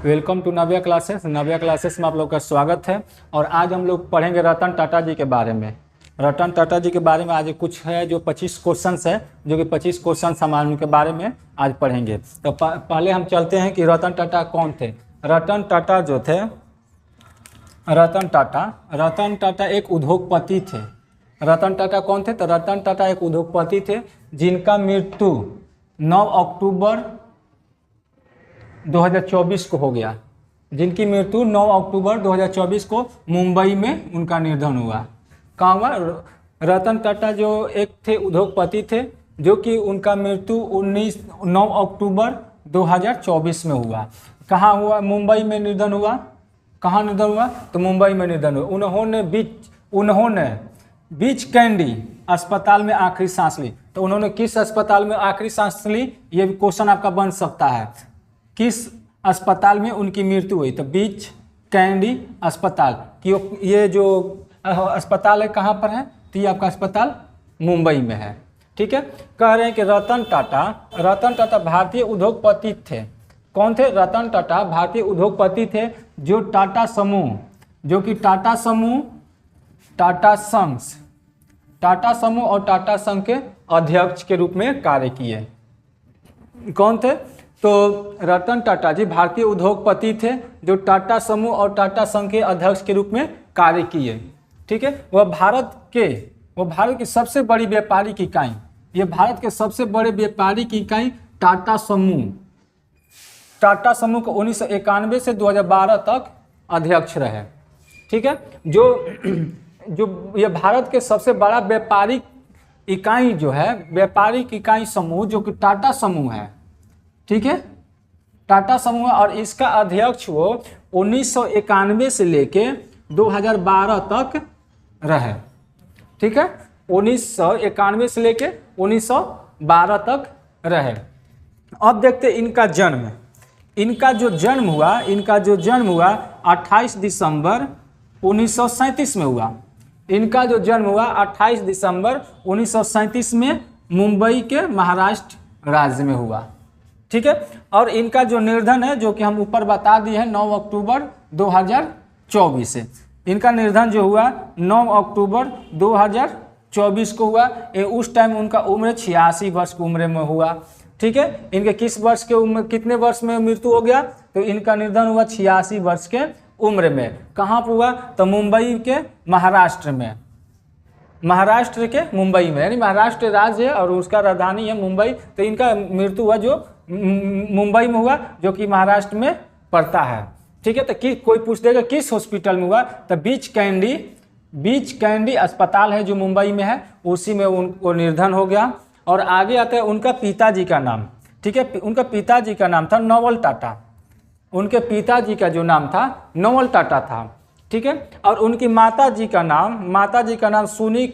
Welcome to Navya classes. Navya classes में आप लोग का स्वागत है। और आज हम लोग पढ़ेंगे रतन टाटा जी के बारे में। रतन टाटा जी के बारे में आज कुछ है जो 25 क्वेश्चंस है, जो कि 25 क्वेश्चन हम उनके बारे में आज पढ़ेंगे। तो पहले हम चलते हैं कि रतन टाटा कौन थे। रतन टाटा जो थे, रतन टाटा एक उद्योगपति थे। रतन टाटा कौन थे? तो रतन टाटा एक उद्योगपति थे जिनका मृत्यु 9 अक्टूबर 2024 को हो गया। जिनकी मृत्यु 9 अक्टूबर 2024 को मुंबई में उनका निधन हुआ। कहाँ हुआ? रतन टाटा जो एक थे उद्योगपति थे, जो कि उनका मृत्यु 9 अक्टूबर 2024 में हुआ। कहाँ हुआ? मुंबई में निधन हुआ। कहाँ निधन हुआ? तो मुंबई में निधन हुआ। उन्होंने बीच कैंडी अस्पताल में आखिरी सांस ली। तो उन्होंने किस अस्पताल में आखिरी सांस ली, ये क्वेश्चन आपका बन सकता है। किस अस्पताल में उनकी मृत्यु हुई? तो बीच कैंडी अस्पताल कि ये जो अस्पताल है कहाँ पर है? तो ये आपका अस्पताल मुंबई में है। ठीक है। कह रहे हैं कि रतन टाटा भारतीय उद्योगपति थे। कौन थे? रतन टाटा भारतीय उद्योगपति थे जो टाटा समूह, जो कि टाटा समूह और टाटा संघ के अध्यक्ष के रूप में कार्य किए। कौन थे? तो रतन टाटा जी भारतीय उद्योगपति थे जो टाटा समूह और टाटा संघ के अध्यक्ष के रूप में कार्य किए। ठीक है। वह भारत की सबसे बड़ी व्यापारिक इकाई, ये भारत के सबसे बड़े व्यापारिक इकाई टाटा समूह को 1991 से 2012 तक अध्यक्ष रहे। ठीक है। जो ये भारत के सबसे बड़ा व्यापारिक इकाई जो है, व्यापारिक इकाई समूह जो कि टाटा समूह है। ठीक है। टाटा समूह, और इसका अध्यक्ष वो 1991 से लेके 2012 तक रहे। ठीक है। 1991 से लेके 1912 तक रहे। अब देखते इनका जन्म। इनका जो जन्म हुआ 28 दिसंबर 1937 में हुआ। इनका जो जन्म हुआ 28 दिसंबर 1937 में मुंबई के महाराष्ट्र राज्य में हुआ। ठीक है। और इनका जो निर्धन है, जो कि हम ऊपर बता दिए हैं, 9 अक्टूबर 2024 से इनका निर्धन जो हुआ 9 अक्टूबर 2024 को हुआ। उस टाइम उनका उम्र 86 वर्ष की उम्र में हुआ। ठीक है। इनके किस वर्ष के उम्र, कितने वर्ष में मृत्यु हो गया? तो इनका निर्धन हुआ 86 वर्ष के उम्र में। कहाँ पर हुआ? तो मुंबई के महाराष्ट्र में, महाराष्ट्र के मुंबई में, यानी महाराष्ट्र राज्य है और उसका राजधानी है मुंबई। तो इनका मृत्यु हुआ जो मुंबई में हुआ, जो कि महाराष्ट्र में पड़ता है। ठीक है। तो कोई पूछ देगा किस हॉस्पिटल में हुआ? तो बीच कैंडी अस्पताल है जो मुंबई में है, उसी में उनको निर्धन हो गया। और आगे आता है उनका पिताजी का नाम। ठीक है। उनका पिताजी का नाम था नोबल टाटा। उनके पिताजी का जो नाम था नोबल टाटा था। ठीक है। और उनकी माताजी का नाम सुनी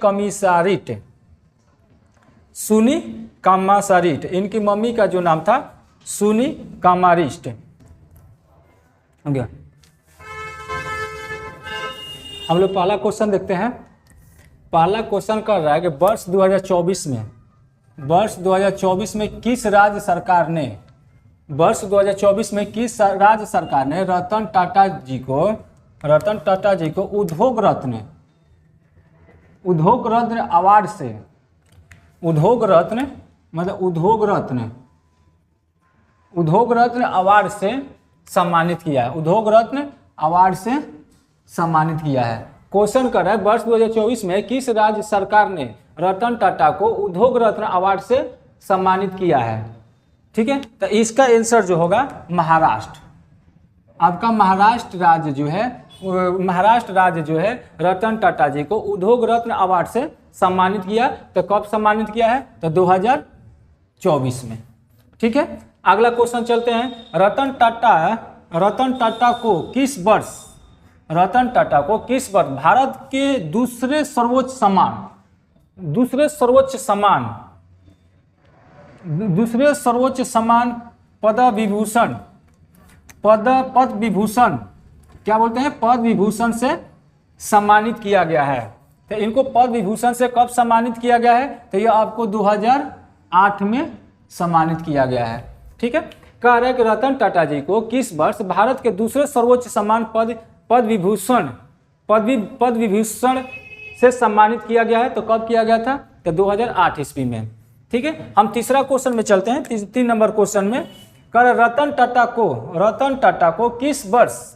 कामासारिट। इनकी मम्मी का जो नाम था सुनी कामारिस्ट। हो गया। हम लोग पहला क्वेश्चन देखते हैं। पहला क्वेश्चन कर रहा है कि वर्ष 2024 में किस राज्य सरकार ने रतन टाटा जी को उद्योग रत्न अवार्ड से, उद्योग रत्न अवार्ड से सम्मानित किया है। उद्योग रत्न अवार्ड से सम्मानित किया है। क्वेश्चन कर रहा है वर्ष 2024 में किस राज्य सरकार ने रतन टाटा को उद्योग रत्न अवार्ड से सम्मानित किया है। ठीक है। तो इसका आंसर जो होगा महाराष्ट्र। आपका महाराष्ट्र राज्य जो है रतन टाटा जी को उद्योग रत्न अवार्ड से सम्मानित किया। तो कब सम्मानित किया है? तो 2024 में। ठीक है। अगला क्वेश्चन चलते हैं। रतन टाटा को किस वर्ष भारत के दूसरे सर्वोच्च सम्मान पद्म विभूषण क्या बोलते हैं? पद्म विभूषण से सम्मानित किया गया है। तो इनको पद्म विभूषण से कब सम्मानित किया गया है? तो ये आपको 2008 में सम्मानित किया गया है। ठीक है। कह रहे कि रतन टाटा जी को किस वर्ष भारत के दूसरे सर्वोच्च सम्मान पद्म विभूषण से सम्मानित किया गया है? तो कब किया गया था? तो 2008 ईस्वी में। ठीक है, हम तीसरा क्वेश्चन में चलते हैं। 3 नंबर क्वेश्चन में कह रहे रतन टाटा को किस वर्ष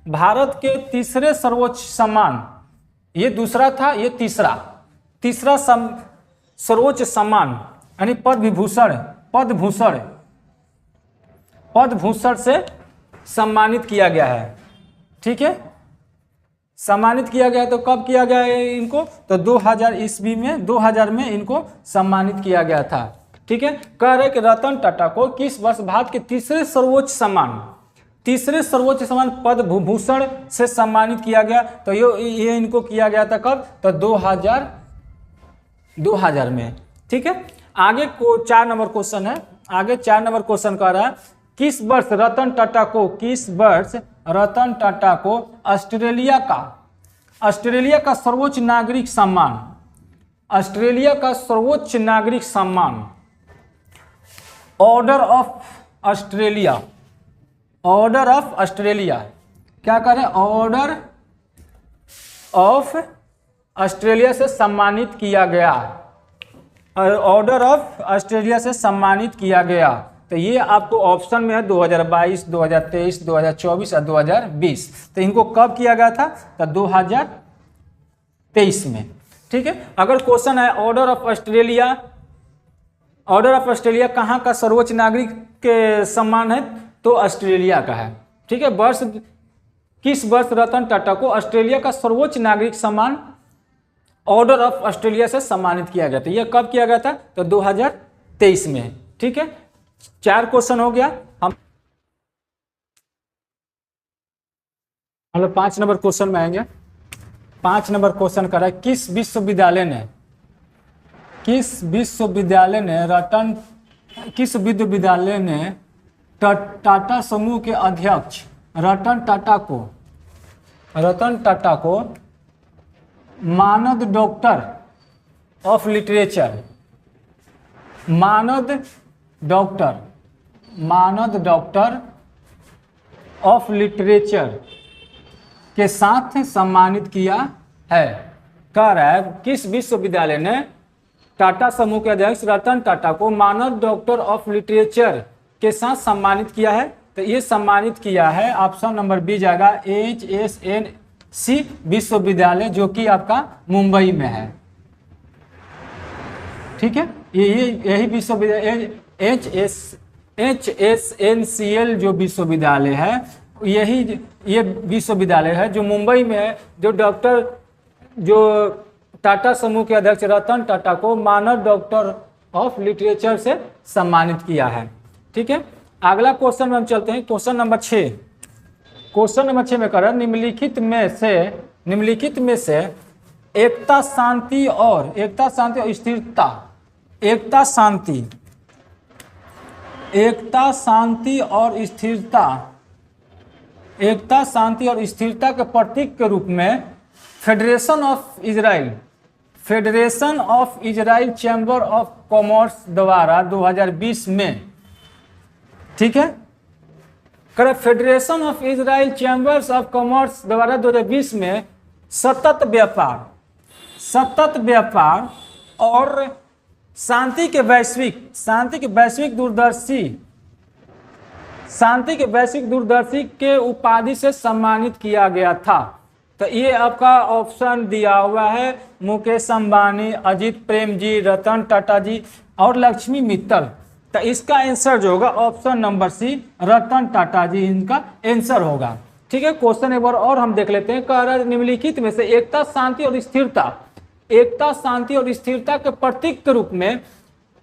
भारत के तीसरे सर्वोच्च सम्मान, ये दूसरा था, ये तीसरा सर्वोच्च सम्मान यानी पद्मभूषण से सम्मानित किया गया है। ठीक है, सम्मानित किया गया है। तो कब किया गया है इनको? तो 2000 ईस्वी में, 2000 में इनको सम्मानित किया गया था। ठीक है, कह रहे कि रतन टाटा को किस वर्ष भारत के तीसरे सर्वोच्च सम्मान पद्म भूषण से सम्मानित किया गया? तो ये इनको किया गया था कब? तो 2000 में। ठीक है, आगे को 4 नंबर क्वेश्चन है। आगे 4 नंबर क्वेश्चन कह रहा है किस वर्ष रतन टाटा को ऑस्ट्रेलिया का सर्वोच्च नागरिक सम्मान ऑर्डर ऑफ ऑस्ट्रेलिया क्या करें? ऑर्डर ऑफ ऑस्ट्रेलिया से सम्मानित किया गया। ऑर्डर ऑफ ऑस्ट्रेलिया से सम्मानित किया गया। तो ये आपको ऑप्शन में है 2022, 2023, 2024 और 2020। तो इनको कब किया गया था? तो 2023 में। ठीक है, अगर क्वेश्चन है ऑर्डर ऑफ ऑस्ट्रेलिया कहाँ का सर्वोच्च नागरिक के सम्मान है? तो ऑस्ट्रेलिया का है। ठीक है, किस वर्ष रतन टाटा को ऑस्ट्रेलिया का सर्वोच्च नागरिक सम्मान ऑर्डर ऑफ ऑस्ट्रेलिया से सम्मानित किया गया था? यह कब किया गया था? तो 2023 में। ठीक है, 4 क्वेश्चन हो गया। हम 5 नंबर क्वेश्चन में आएंगे। 5 नंबर क्वेश्चन कर रहा है किस विश्वविद्यालय ने टाटा समूह के अध्यक्ष रतन टाटा को मानद डॉक्टर ऑफ लिटरेचर के साथ सम्मानित किया है? कह रहा है किस विश्वविद्यालय ने टाटा समूह के अध्यक्ष रतन टाटा को मानद डॉक्टर ऑफ लिटरेचर के साथ सम्मानित किया है? तो ये सम्मानित किया है, ऑप्शन नंबर बी जाएगा HSNC विश्वविद्यालय, जो कि आपका मुंबई में है। ठीक है, यही विश्वविद्यालय HSNCL जो विश्वविद्यालय है, ये विश्वविद्यालय है जो मुंबई में है, जो टाटा समूह के अध्यक्ष रतन टाटा को मानद डॉक्टर ऑफ लिटरेचर से सम्मानित किया है। ठीक है, अगला क्वेश्चन में हम चलते हैं। क्वेश्चन नंबर 6 में कर रहा है निम्नलिखित में से एकता शांति और स्थिरता के प्रतीक के रूप में federation of Israel chamber of commerce द्वारा 2020 में, ठीक है, federation of Israel chambers of commerce द्वारा 2020 में सतत व्यापार और शांति के वैश्विक दूरदर्शी के उपाधि से सम्मानित किया गया था। तो ये आपका ऑप्शन दिया हुआ है मुकेश अंबानी, अजीत प्रेम जी, रतन टाटा जी और लक्ष्मी मित्तल। तो इसका आंसर जो होगा ऑप्शन नंबर सी, रतन टाटा जी इनका आंसर होगा। ठीक है, क्वेश्चन एक बार और हम देख लेते हैं। कह रहा है निम्नलिखित में से एकता शांति और स्थिरता के प्रतीक के रूप में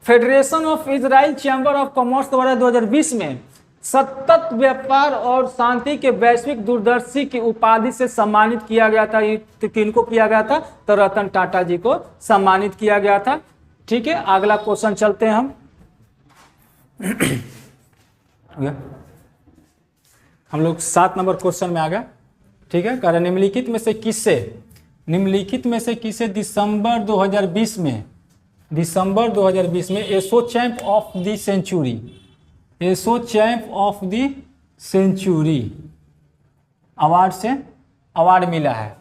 federation of Israel chamber of commerce द्वारा 2020 में सतत व्यापार और शांति के वैश्विक दूरदर्शी की उपाधि से सम्मानित किया गया था। तो किनको किया गया था? तो रतन टाटा जी को सम्मानित किया गया था। ठीक है, अगला क्वेश्चन चलते हैं हम लोग 7 नंबर क्वेश्चन में आ गए। ठीक है, कह रहे निम्नलिखित में से किसे दिसंबर 2020 में ASSOCHAM of the century ASSOCHAM of the century award से अवार्ड मिला है।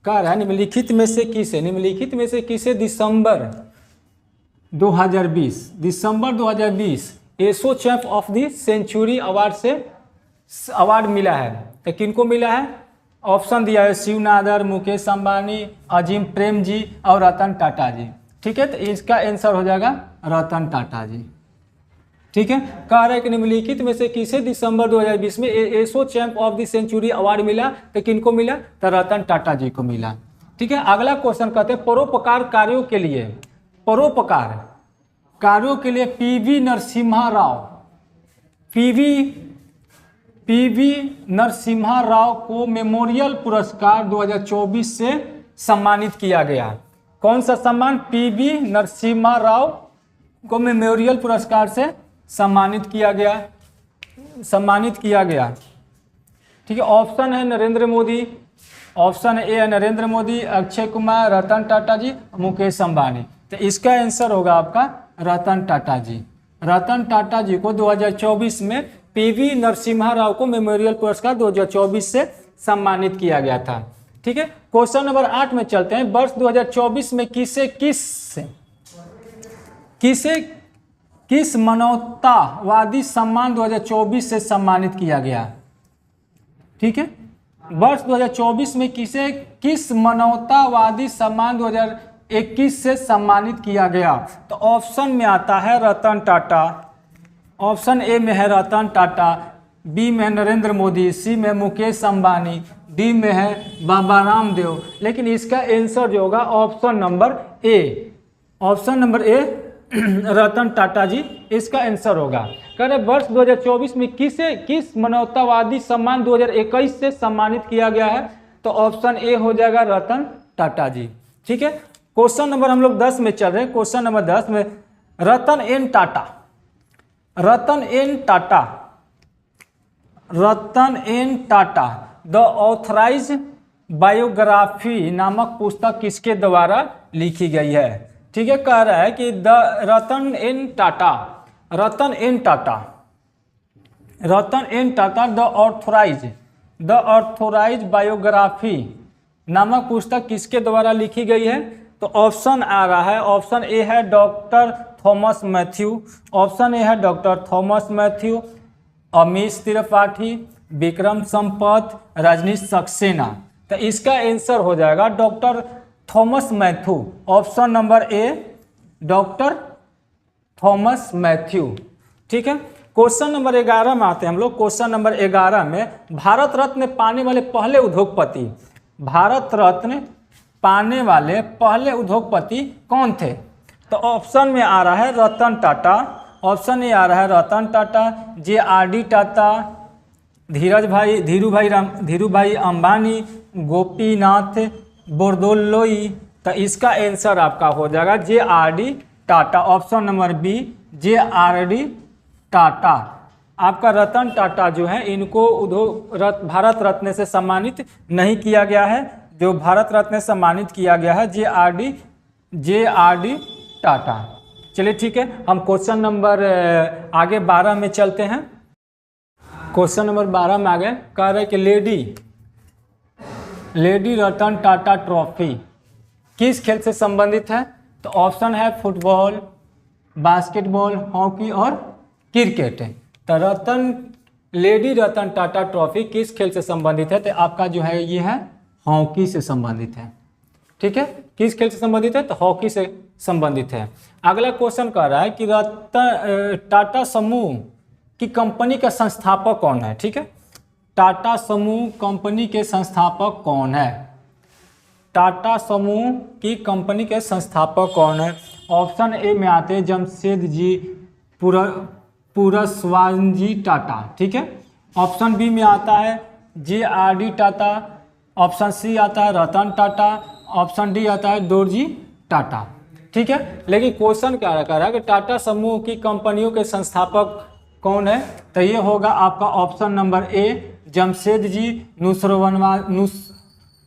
कह रहा है निम्नलिखित में से किसे, निम्नलिखित में से किसे दिसंबर 2020 ASSOCHAM of the century award से अवार्ड मिला है। तो किनको मिला है? ऑप्शन दिया है शिव नादर, मुकेश अंबानी, अजीम प्रेम जी और रतन टाटा जी। ठीक है, तो इसका आंसर हो जाएगा रतन टाटा जी। ठीक है, कह रहा है कि निम्नलिखित में से किसे दिसंबर 2020 में ASSOCHAM of the century award मिला? तो किनको मिला? तो रतन टाटा जी को मिला। ठीक है, अगला क्वेश्चन कहते हैं परोपकार कार्यों के लिए, परोपकार कार्यों के लिए पीवी नरसिम्हा राव को मेमोरियल पुरस्कार 2024 से सम्मानित किया गया। कौन सा सम्मान? पीवी नरसिम्हा राव को मेमोरियल पुरस्कार से सम्मानित किया गया। ठीक है, ऑप्शन है नरेंद्र मोदी, ऑप्शन ए है नरेंद्र मोदी, अक्षय कुमार, रतन टाटा जी, मुकेश अंबानी। तो इसका आंसर होगा आपका रतन टाटा जी। रतन टाटा जी को 2024 में पीवी नरसिम्हा राव को मेमोरियल पुरस्कार 2024 से सम्मानित किया गया था। ठीक है, क्वेश्चन नंबर 8 में चलते हैं। वर्ष 2024 में किस मानवतावादी सम्मान 2024 से सम्मानित किया गया? ठीक है, वर्ष 2024 में किस मानवतावादी सम्मान 2021 से सम्मानित किया गया? तो ऑप्शन में आता है रतन टाटा, ऑप्शन ए में है रतन टाटा, बी में है नरेंद्र मोदी, सी में मुकेश अंबानी, डी में है बाबा रामदेव। लेकिन इसका आंसर जो होगा option number A, option number A Ratan Tata ji इसका आंसर होगा। कह रहे वर्ष 2024 में किस मानवतावादी सम्मान 2021 से सम्मानित किया गया है? तो ऑप्शन ए हो जाएगा रतन टाटा जी। ठीक है, क्वेश्चन नंबर हम लोग 10 में चल रहे हैं। क्वेश्चन नंबर 10 में Ratan N Tata the authorise biography नामक पुस्तक किसके द्वारा लिखी गई है? ठीक है, कह रहा है कि Ratan N Tata the authorise biography नामक पुस्तक किसके द्वारा लिखी गई है? तो ऑप्शन आ रहा है, ऑप्शन ए है doctor Thomas Mathew, option A है डॉक्टर थॉमस मैथ्यू, अमीश त्रिपाठी, विक्रम संपत, रजनीश सक्सेना। तो इसका आंसर हो जाएगा doctor Thomas Mathew, option number A doctor Thomas Mathew. ठीक है, क्वेश्चन नंबर 11 में आते हैं हम लोग। क्वेश्चन नंबर 11 में भारत रत्न पाने वाले पहले उद्योगपति, भारत रत्न पाने वाले पहले उद्योगपति कौन थे? तो ऑप्शन में आ रहा है रतन टाटा, ऑप्शन ए आ रहा है रतन टाटा, JRD टाटा, धीरू भाई अंबानी, गोपीनाथ बोरदोलोई। तो इसका आंसर आपका हो जाएगा JRD Tata, option number B JRD Tata. आपका रतन टाटा जो है इनको भारत रत्न से सम्मानित नहीं किया गया है। जो भारत रत्न से सम्मानित किया गया है JRD टाटा। चलिए ठीक है, हम क्वेश्चन नंबर आगे 12 में चलते हैं। क्वेश्चन नंबर 12 में आगे कह रहे हैं कि लेडी रतन टाटा ट्रॉफी किस खेल से संबंधित है? तो ऑप्शन है फुटबॉल, बास्केटबॉल, हॉकी और क्रिकेट। तो लेडी रतन टाटा ट्रॉफी किस खेल से संबंधित है? तो आपका जो है ये है हॉकी से संबंधित है। ठीक है, किस खेल से संबंधित है? तो हॉकी से संबंधित है। अगला क्वेश्चन कह रहा है कि टाटा समूह की कंपनी का संस्थापक कौन है? ठीक है, टाटा समूह कंपनी के संस्थापक कौन है? टाटा समूह की कंपनी के संस्थापक कौन है? ऑप्शन ए में आते हैं जमशेद जी पुरस्वानजी टाटा। ठीक है, ऑप्शन बी में आता है JRD टाटा, ऑप्शन सी आता है रतन टाटा, ऑप्शन डी आता है दोरजी टाटा। ठीक है, लेकिन क्वेश्चन क्या कर रहा है कि टाटा समूह की कंपनियों के संस्थापक कौन है? तो ये होगा आपका ऑप्शन नंबर ए जमशेद जी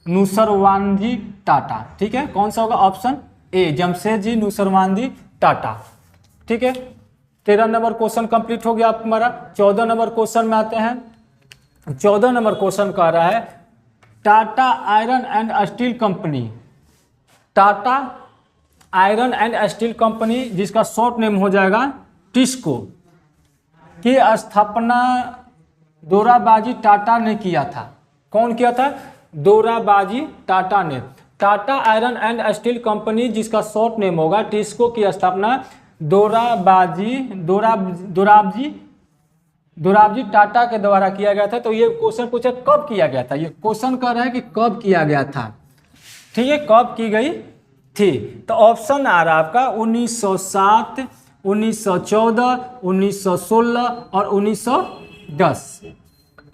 नुसरवानजी टाटा। ठीक है, कौन सा होगा? Option A Jamshed ji Nusserwanji Tata. ठीक है, 13 नंबर क्वेश्चन कंप्लीट हो गया आप हमारा। 14 नंबर क्वेश्चन में आते हैं। 14 नंबर क्वेश्चन कह रहा है Tata iron and steel company, Tata iron and steel company जिसका शॉर्ट नेम हो जाएगा टिस्को की स्थापना दोराबाजी टाटा ने किया था। कौन किया था? दोराबाजी टाटा ने। Tata iron and steel company जिसका शॉर्ट नेम होगा टिस्को की स्थापना दोराबजी टाटा के द्वारा किया गया था। तो ये क्वेश्चन पूछा कब किया गया था, ये क्वेश्चन कह रहा है कि कब किया गया था। ठीक है, कब की गई थी? तो ऑप्शन आ रहा है आपका 1907, 1914, 1916 और 1910।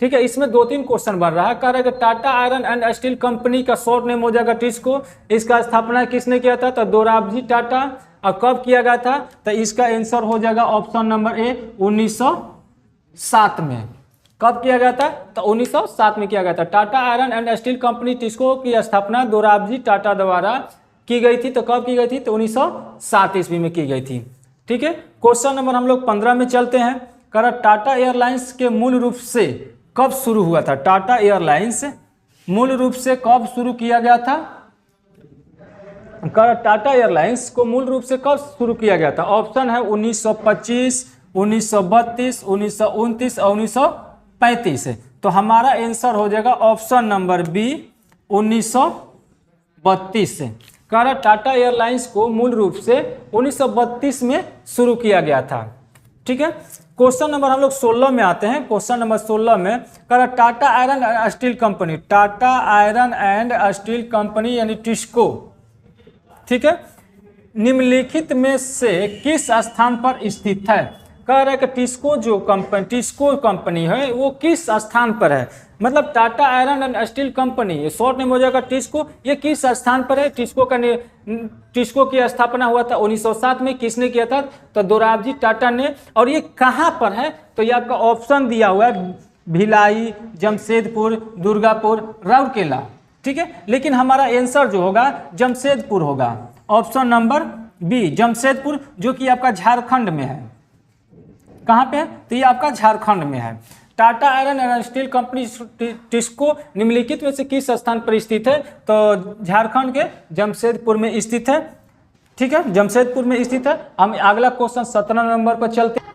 ठीक है, इसमें 2-3 क्वेश्चन बन रहा है। कह रहा है कि Tata iron and steel company का शॉर्ट नेम हो जाएगा टिस्को, इसका स्थापना किसने किया था? तो दोराबजी टाटा। और कब किया गया था? तो इसका आंसर हो जाएगा ऑप्शन नंबर ए 1907 में। कब किया गया था? तो 1907 में किया गया था। Tata iron and steel company TISCO की स्थापना दोराबजी टाटा द्वारा की गई थी। तो कब की गई थी? तो 1907 ईस्वी में की गई थी। ठीक है, क्वेश्चन नंबर हम लोग 15 में चलते हैं। कह रहा टाटा एयरलाइंस के मूल रूप से कब शुरू हुआ था? टाटा एयरलाइंस मूल रूप से कब शुरू किया गया था? टाटा एयरलाइंस को मूल रूप से कब शुरू किया गया था? ऑप्शन है 1925, 1932, 1929 और 1935। तो हमारा आंसर हो जाएगा ऑप्शन नंबर बी 1932। कह रहा टाटा एयरलाइंस को मूल रूप से 1932 में शुरू किया गया था। ठीक है, क्वेश्चन नंबर हम लोग 16 में आते हैं। क्वेश्चन नंबर 16 में कह रहा Tata iron and steel company, Tata iron and steel company यानी टिस्को, ठीक है, निम्नलिखित में से किस स्थान पर स्थित है? कह रहा है कि टिस्को कंपनी है वो किस स्थान पर है? मतलब Tata iron and steel company, ये शॉर्ट नेम हो जाएगा टिस्को, ये किस स्थान पर है? टिस्को की स्थापना हुआ था 1907 में। किसने किया था? तो दोराबजी टाटा ने। और ये कहाँ पर है? तो ये आपका ऑप्शन दिया हुआ है भिलाई, जमशेदपुर, दुर्गापुर, राउरकेला। ठीक है, लेकिन हमारा आंसर जो होगा जमशेदपुर होगा, ऑप्शन नंबर बी जमशेदपुर, जो कि आपका झारखंड में है। कहाँ पे है? तो ये आपका झारखंड में है। Tata iron and steel company TISCO निम्नलिखित में से किस स्थान पर स्थित है? तो झारखंड के जमशेदपुर में स्थित है। ठीक है, जमशेदपुर में स्थित है। हम अगला क्वेश्चन 17 नंबर पर चलते हैं।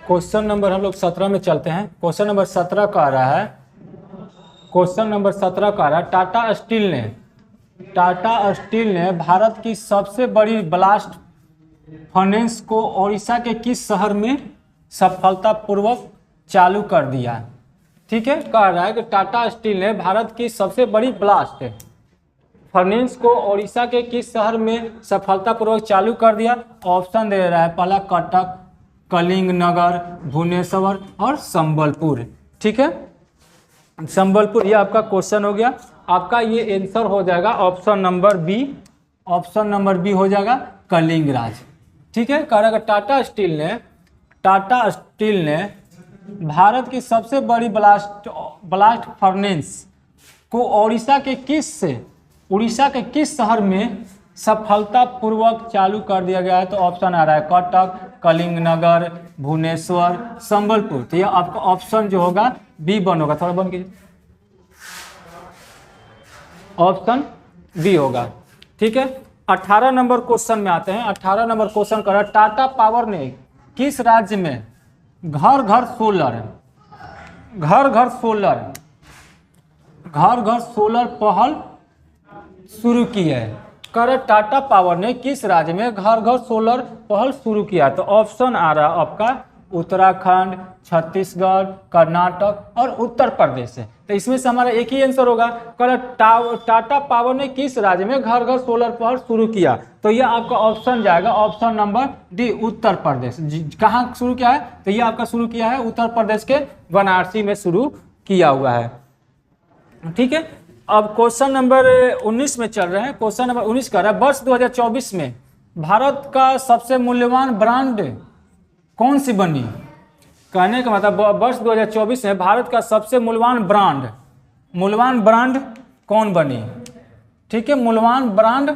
क्वेश्चन नंबर हम लोग 17 में चलते हैं। क्वेश्चन नंबर 17 कह रहा है, टाटा स्टील ने भारत की सबसे बड़ी ब्लास्ट फर्नेस को ओडिशा के किस शहर में सफलतापूर्वक चालू कर दिया? ठीक है, कह रहा है कि टाटा स्टील ने भारत की सबसे बड़ी ब्लास्ट फर्नेस को ओडिशा के किस शहर में सफलतापूर्वक चालू कर दिया? ऑप्शन दे रहा है, पहला कटक, कलिंगनगर, भुवनेश्वर और संबलपुर। ठीक है, संबलपुर, ये आपका क्वेश्चन हो गया। आपका ये आंसर हो जाएगा option number B, option number B हो जाएगा कलिंगराज। ठीक है, कह रहा है टाटा स्टील ने भारत की सबसे बड़ी ब्लास्ट फर्नेस को उड़ीसा के किस शहर में सफलतापूर्वक चालू कर दिया गया है? तो ऑप्शन आ रहा है कटक, कलिंगनगर, भुवनेश्वर, संबलपुर। तो ये आपका ऑप्शन जो होगा बी वन होगा। थोड़ा बंद कीजिए, ऑप्शन बी होगा। ठीक है, 18 नंबर क्वेश्चन में आते हैं। 18 नंबर क्वेश्चन कर रहा है टाटा पावर ने किस राज्य में घर घर सोलर पहल शुरू की है? कर टाटा पावर ने किस राज्य में घर घर सोलर पहल शुरू किया? तो ऑप्शन आ रहा है आपका उत्तराखंड, छत्तीसगढ़, कर्नाटक और उत्तर प्रदेश है। तो इसमें से हमारा एक ही आंसर होगा। कल टाटा पावर ने किस राज्य में घर घर सोलर पावर शुरू किया? तो ये आपका ऑप्शन जाएगा option number D, Uttar Pradesh. कहाँ शुरू किया है? तो ये आपका शुरू किया है उत्तर प्रदेश के वाराणसी में शुरू किया हुआ है। ठीक है, अब क्वेश्चन नंबर 19 में चल रहे हैं। क्वेश्चन नंबर 19 कर रहा है वर्ष 2024 में भारत का सबसे मूल्यवान ब्रांड कौन सी बनी? कहने का मतलब वर्ष 2024 में भारत का सबसे मूल्यवान ब्रांड कौन बनी? ठीक है, मूल्यवान ब्रांड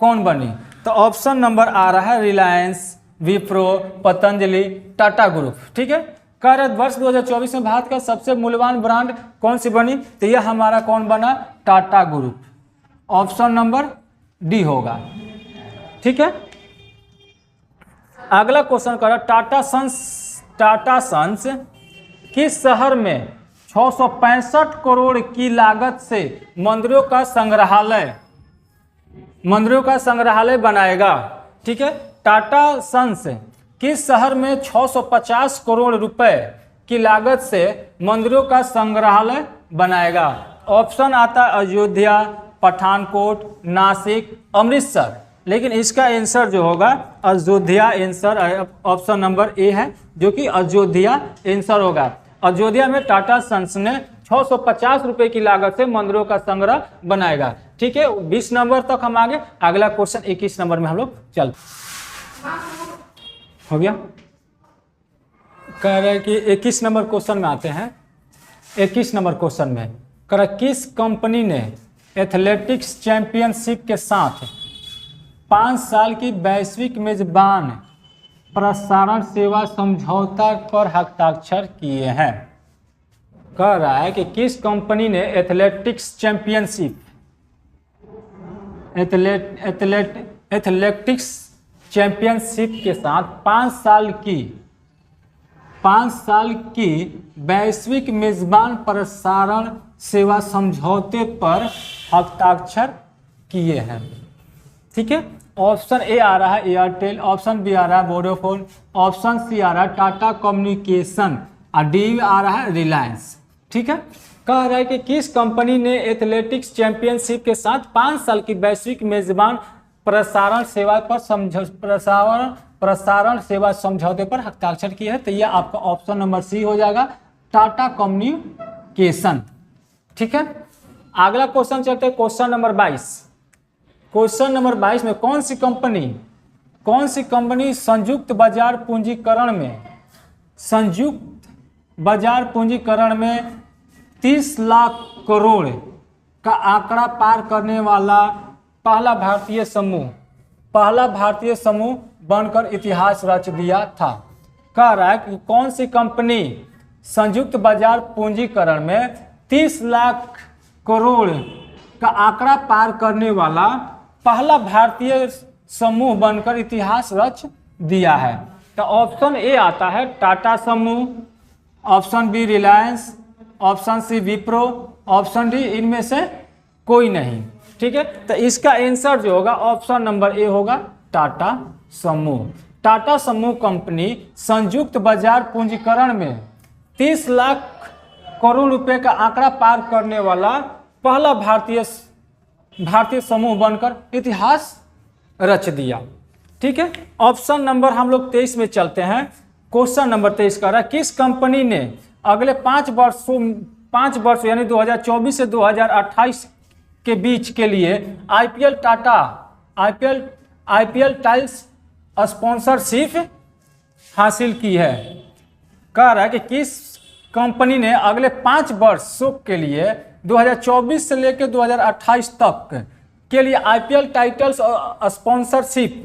कौन बनी? तो ऑप्शन नंबर आ रहा है रिलायंस, विप्रो, पतंजलि, टाटा ग्रुप। ठीक है, कह रहे वर्ष 2024 में भारत का सबसे मूल्यवान ब्रांड कौन सी बनी, तो यह हमारा कौन बना, Tata group. Option number D होगा। ठीक है, अगला क्वेश्चन कर टाटा सन्स किस शहर में 665 करोड़ की लागत से मंदिरों का संग्रहालय बनाएगा। ठीक है, टाटा सन्स किस शहर में 650 करोड़ रुपए की लागत से मंदिरों का संग्रहालय बनाएगा। ऑप्शन आता है अयोध्या, पठानकोट, नासिक, अमृतसर, लेकिन इसका आंसर जो होगा अयोध्या आंसर, ऑप्शन नंबर ए है जो कि अयोध्या आंसर होगा। अयोध्या में टाटा सन्स ने 650 रुपए की लागत से मंदिरों का संग्रह बनाएगा। ठीक है, 20 नंबर तक हम आगे, अगला क्वेश्चन 21 नंबर में हम लोग चल हो गया। कह रहे हैं कि 21 नंबर क्वेश्चन में आते हैं। 21 नंबर क्वेश्चन में कह रहा किस कंपनी ने एथलेटिक्स चैंपियनशिप के साथ 5 साल की वैश्विक मेजबान प्रसारण सेवा समझौता पर हस्ताक्षर किए हैं। कह रहा है कि किस कंपनी ने एथलेटिक्स चैंपियनशिप के साथ 5 साल की वैश्विक मेजबान प्रसारण सेवा समझौते पर हस्ताक्षर किए हैं। ठीक है, ऑप्शन ए आ रहा है एयरटेल, ऑप्शन बी आ रहा है वोडाफोन, ऑप्शन सी आ रहा है टाटा कम्युनिकेशन और डी आ रहा है रिलायंस। ठीक है, कह रहा है कि किस कंपनी ने एथलेटिक्स चैंपियनशिप के साथ 5 साल की वैश्विक मेजबान प्रसारण सेवा समझौते पर हस्ताक्षर किया है, तो यह आपका ऑप्शन नंबर सी हो जाएगा, टाटा कम्युनिकेशन। ठीक है, अगला क्वेश्चन चलते हैं क्वेश्चन नंबर 22। क्वेश्चन नंबर 22 में कौन सी कंपनी संयुक्त बाजार पूंजीकरण में 30 लाख करोड़ का आंकड़ा पार करने वाला पहला भारतीय समूह बनकर इतिहास रच दिया था। कह रहा है कि कौन सी कंपनी संयुक्त बाजार पूंजीकरण में 30 लाख करोड़ का आंकड़ा पार करने वाला पहला भारतीय समूह बनकर इतिहास रच दिया है। तो ऑप्शन ए आता है टाटा समूह, option B Reliance, option C Wipro, option D इनमें से कोई नहीं। ठीक है, तो इसका आंसर जो होगा ऑप्शन नंबर ए होगा, टाटा समूह। टाटा समूह कंपनी संयुक्त बाजार पूंजीकरण में 30 लाख करोड़ रुपए का आंकड़ा पार करने वाला पहला भारतीय समूह बनकर इतिहास रच दिया। ठीक है, ऑप्शन नंबर हम लोग 23 में चलते हैं। क्वेश्चन नंबर 23 का रहा किस कंपनी ने अगले 5 वर्ष यानी 2024 से 2028 के बीच के लिए आईपीएल टाइल्स स्पॉन्सरशिप हासिल की है। कह रहा है कि किस कंपनी ने अगले 5 वर्षों के लिए 2024 से लेकर 2028 तक के लिए आईपीएल टाइटल्स स्पॉन्सरशिप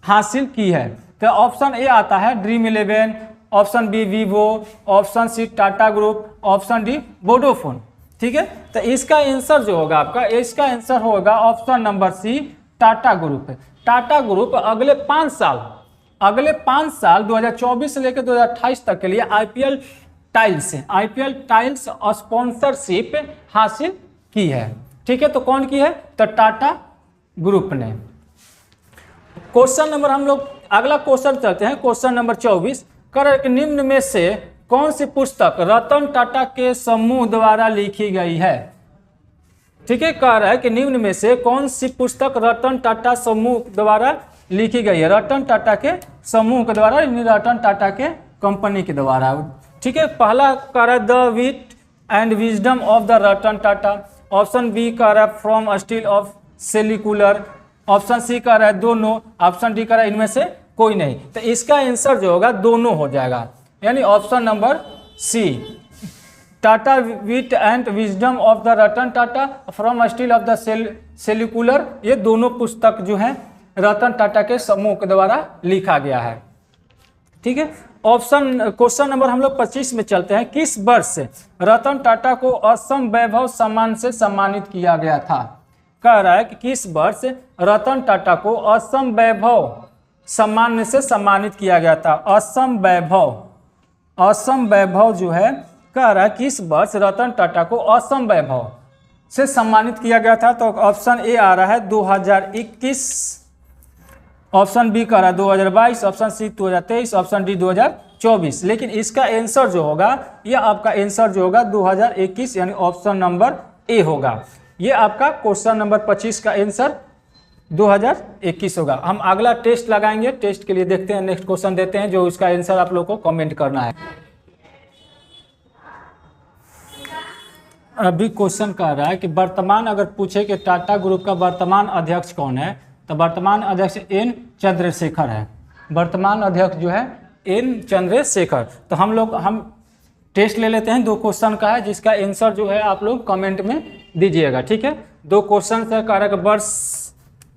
हासिल की है। तो ऑप्शन ए आता है dream 11, option B Vivo, option C Tata group, option D Vodafone. ठीक है, तो इसका आंसर जो होगा आपका, इसका आंसर होगा option number C, Tata group. Tata group अगले 5 साल 2024 से लेकर 2028 तक के लिए आईपीएल टाइल्स स्पॉन्सरशिप हासिल की है। ठीक है, तो कौन की है, तो टाटा ग्रुप ने। क्वेश्चन नंबर हम लोग अगला क्वेश्चन चलते हैं, क्वेश्चन नंबर 24। कर निम्न में से कौन सी पुस्तक रतन टाटा के समूह द्वारा लिखी गई है। ठीक है, कह रहा है कि निम्न में से कौन सी पुस्तक रतन टाटा समूह द्वारा लिखी गई है। रतन टाटा के समूह के द्वारा, रतन टाटा के कंपनी के द्वारा। ठीक है, पहला कह रहा है the wit and wisdom of the Ratan Tata, option B कह रहा है from steel of cellular, option C कह रहा है दोनों, ऑप्शन डी कह रहा है इनमें से कोई नहीं। तो इसका आंसर जो होगा दोनों हो जाएगा, यानी option number C, Tata wit and wisdom of the Ratan Tata from steel of the cellular, ये दोनों पुस्तक जो हैं रतन टाटा के समूह के द्वारा लिखा गया है। ठीक है, ऑप्शन क्वेश्चन नंबर हम लोग 25 में चलते हैं। किस वर्ष से रतन टाटा को असम वैभव सम्मान से सम्मानित किया गया था? कह रहा है कि किस वर्ष रतन टाटा को असम वैभव सम्मान से सम्मानित किया गया था। असम वैभव जो है, कह रहा है किस वर्ष रतन टाटा को असम वैभव से सम्मानित किया गया था? तो ऑप्शन ए आ रहा है 2021, ऑप्शन बी कह रहा है 2022, ऑप्शन सी 2023, ऑप्शन डी 2024। लेकिन इसका आंसर जो होगा, यह आपका आंसर जो होगा 2021 यानी ऑप्शन नंबर ए होगा। ये आपका क्वेश्चन नंबर 25 का आंसर 2021 होगा। हम अगला टेस्ट लगाएंगे, टेस्ट के लिए देखते हैं, नेक्स्ट क्वेश्चन देते हैं जो इसका आंसर आप लोग को कमेंट करना है। अभी क्वेश्चन कह रहा है कि वर्तमान, अगर पूछे कि टाटा ग्रुप का वर्तमान अध्यक्ष कौन है, तो वर्तमान अध्यक्ष एन चंद्रशेखर है। वर्तमान अध्यक्ष जो है एन चंद्रशेखर। तो हम टेस्ट ले लेते हैं, 2 क्वेश्चन का है जिसका आंसर जो है आप लोग कमेंट में दीजिएगा। ठीक है, 2 क्वेश्चन से कह रहा है कि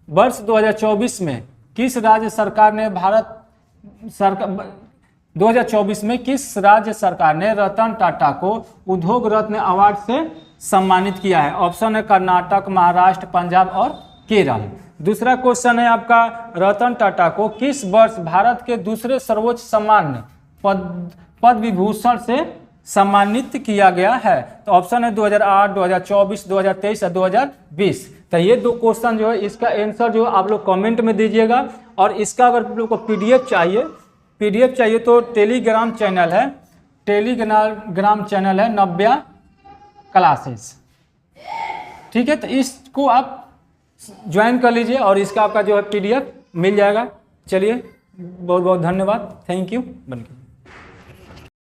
वर्ष 2024 में किस राज्य सरकार ने 2024 में किस राज्य सरकार ने रतन टाटा को उद्योग रत्न अवार्ड से सम्मानित किया है? ऑप्शन है कर्नाटक, महाराष्ट्र, पंजाब और केरल। दूसरा क्वेश्चन है आपका, रतन टाटा को किस वर्ष भारत के दूसरे सर्वोच्च सम्मान पद्म विभूषण से सम्मानित किया गया है? तो ऑप्शन है 2008, 2024, 2023 या 2020। तो ये 2 क्वेश्चन जो है, इसका आंसर जो आप लोग कमेंट में दीजिएगा। और इसका अगर आप लोग को पीडीएफ चाहिए तो टेलीग्राम चैनल है नव्या क्लासेस। ठीक है, तो इसको आप ज्वाइन कर लीजिए और इसका आपका जो है पीडीएफ मिल जाएगा। चलिए, बहुत बहुत धन्यवाद, थैंक यू।